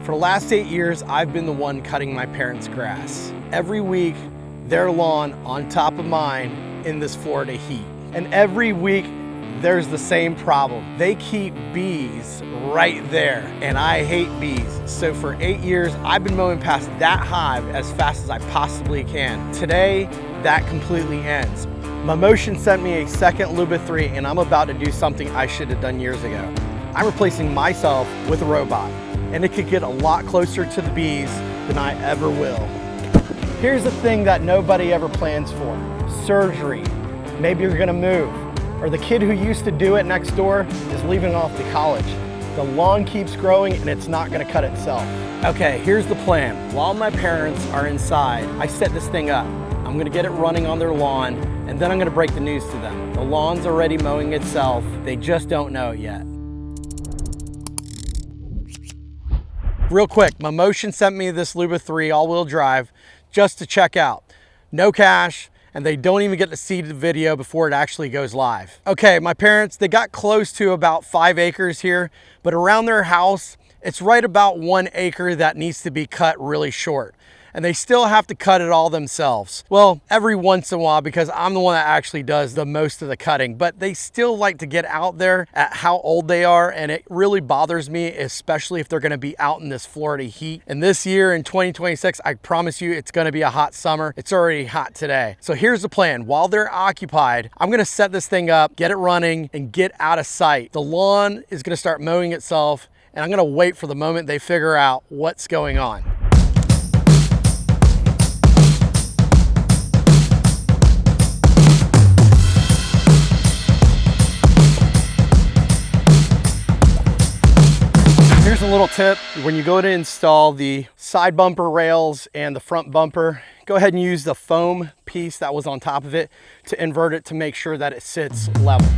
For the last 8 years, I've been the one cutting my parents' grass. Every week, their lawn on top of mine in this Florida heat. And every week, there's the same problem. They keep bees right there, and I hate bees. So for 8 years, I've been mowing past that hive as fast as I possibly can. Today, that completely ends. Mammotion sent me a second LUBA 3, and I'm about to do something I should have done years ago. I'm replacing myself with a robot, and it could get a lot closer to the bees than I ever will. Here's the thing that nobody ever plans for: surgery. Maybe you're gonna move, or the kid who used to do it next door is leaving off to college. The lawn keeps growing and it's not gonna cut itself. Okay, here's the plan. While my parents are inside, I set this thing up. I'm gonna get it running on their lawn, and then I'm gonna break the news to them. The lawn's already mowing itself. They just don't know it yet. Real quick, Mammotion sent me this LUBA 3 all-wheel drive just to check out. No cash, and they don't even get to see the video before it actually goes live. Okay, my parents, they got close to about 5 acres here, but around their house, it's right about 1 acre that needs to be cut really short. And they still have to cut it all themselves. Well, every once in a while, because I'm the one that actually does the most of the cutting, but they still like to get out there at how old they are, and it really bothers me, especially if they're gonna be out in this Florida heat. And this year in 2026, I promise you it's gonna be a hot summer. It's already hot today. So here's the plan. While they're occupied, I'm gonna set this thing up, get it running, and get out of sight. The lawn is gonna start mowing itself, and I'm gonna wait for the moment they figure out what's going on. Here's a little tip. When you go to install the side bumper rails and the front bumper, go ahead and use the foam piece that was on top of it to invert it to make sure that it sits level.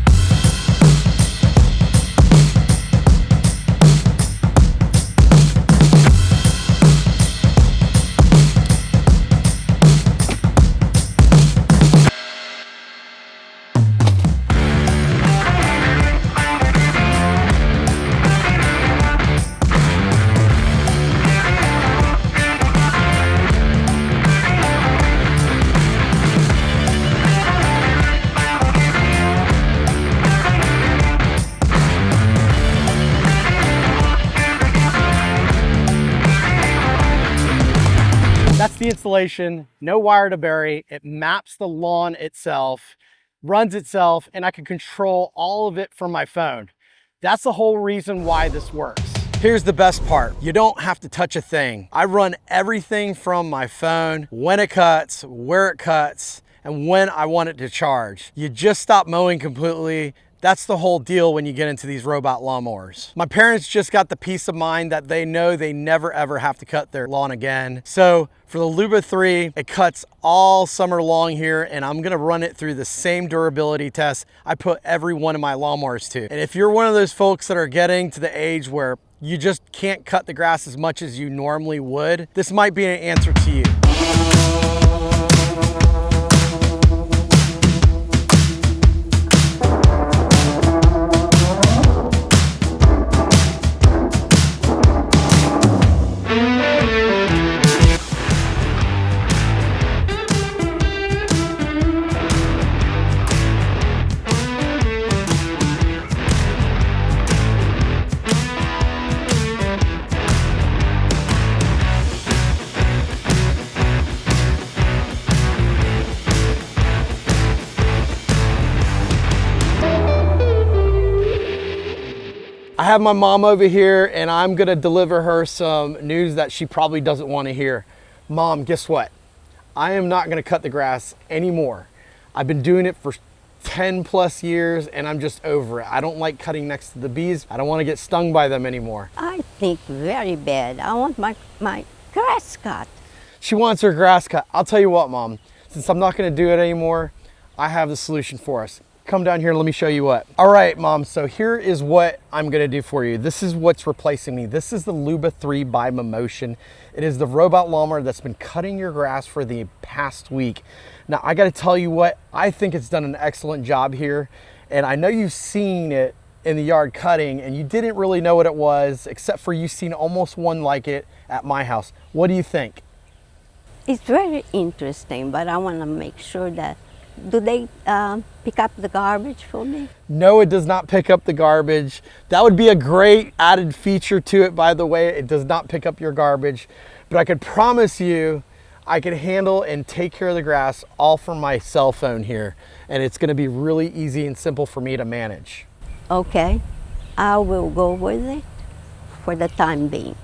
That's the installation, no wire to bury. It maps the lawn itself, runs itself, and I can control all of it from my phone. That's the whole reason why this works. Here's the best part. You don't have to touch a thing. I run everything from my phone, when it cuts, where it cuts, and when I want it to charge. You just stop mowing completely. That's the whole deal when you get into these robot lawnmowers. My parents just got the peace of mind that they know they never ever have to cut their lawn again. So for the LUBA 3, it cuts all summer long here, and I'm gonna run it through the same durability test I put every one of my lawnmowers to. And if you're one of those folks that are getting to the age where you just can't cut the grass as much as you normally would, this might be an answer to you. I have my mom over here, and I'm gonna deliver her some news that she probably doesn't want to hear. Mom, guess what? I am not gonna cut the grass anymore. I've been doing it for 10 plus years, and I'm just over it. I don't like cutting next to the bees. I don't want to get stung by them anymore. I think very bad. I want my grass cut. She wants her grass cut. I'll tell you what, Mom, since I'm not gonna do it anymore, I have the solution for us. Come down here, let me show you what. All right, Mom, so here is what I'm gonna do for you. This is what's replacing me. This is the LUBA 3 by Mammotion. It is the robot lawnmower that's been cutting your grass for the past week. Now, I gotta tell you what, I think it's done an excellent job here, and I know you've seen it in the yard cutting and you didn't really know what it was, except for you've seen almost one like it at my house. What do you think? It's very interesting, but I want to make sure that, do they pick up the garbage for me? No, it does not pick up the garbage. That would be a great added feature to it, by the way. It does not pick up your garbage, but I could promise you I can handle and take care of the grass all from my cell phone here, and it's gonna be really easy and simple for me to manage. Okay, I will go with it for the time being.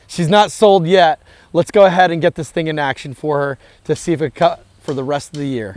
She's not sold yet. Let's go ahead and get this thing in action for her to see if it cut for the rest of the year.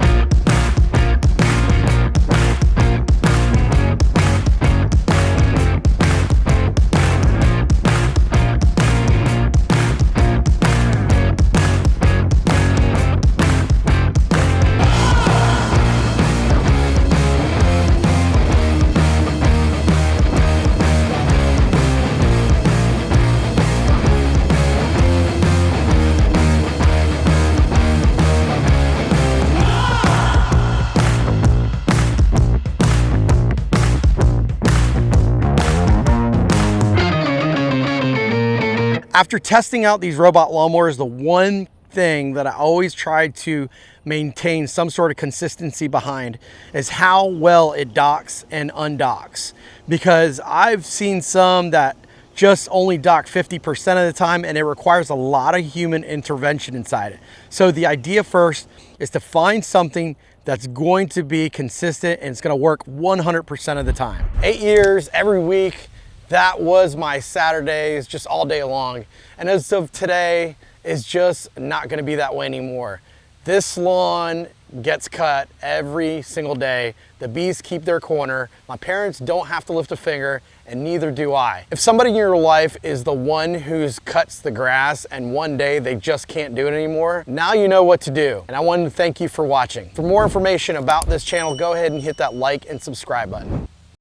After testing out these robot lawnmowers, the one thing that I always try to maintain some sort of consistency behind is how well it docks and undocks. Because I've seen some that just only dock 50% of the time, and it requires a lot of human intervention inside it. So the idea first is to find something that's going to be consistent and it's going to work 100% of the time. 8 years, every week. That was my Saturdays, just all day long. And as of today, it's just not gonna be that way anymore. This lawn gets cut every single day. The bees keep their corner. My parents don't have to lift a finger, and neither do I. If somebody in your life is the one who cuts the grass and one day they just can't do it anymore, now you know what to do. And I wanted to thank you for watching. For more information about this channel, go ahead and hit that like and subscribe button.